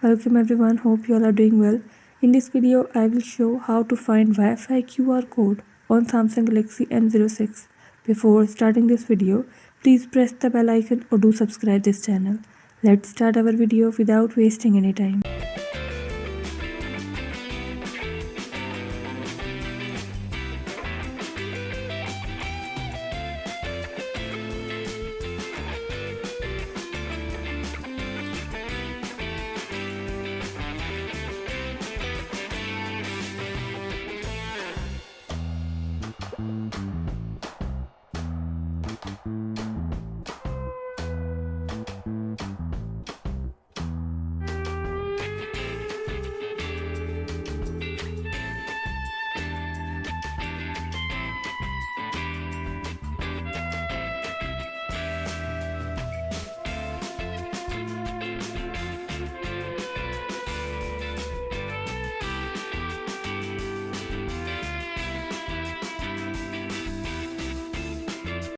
Welcome everyone, hope you all are doing well. In this video, I will show how to find Wi-Fi QR code on Samsung Galaxy M06. Before starting this video, please press the bell icon or do subscribe this channel. Let's start our video without wasting any time.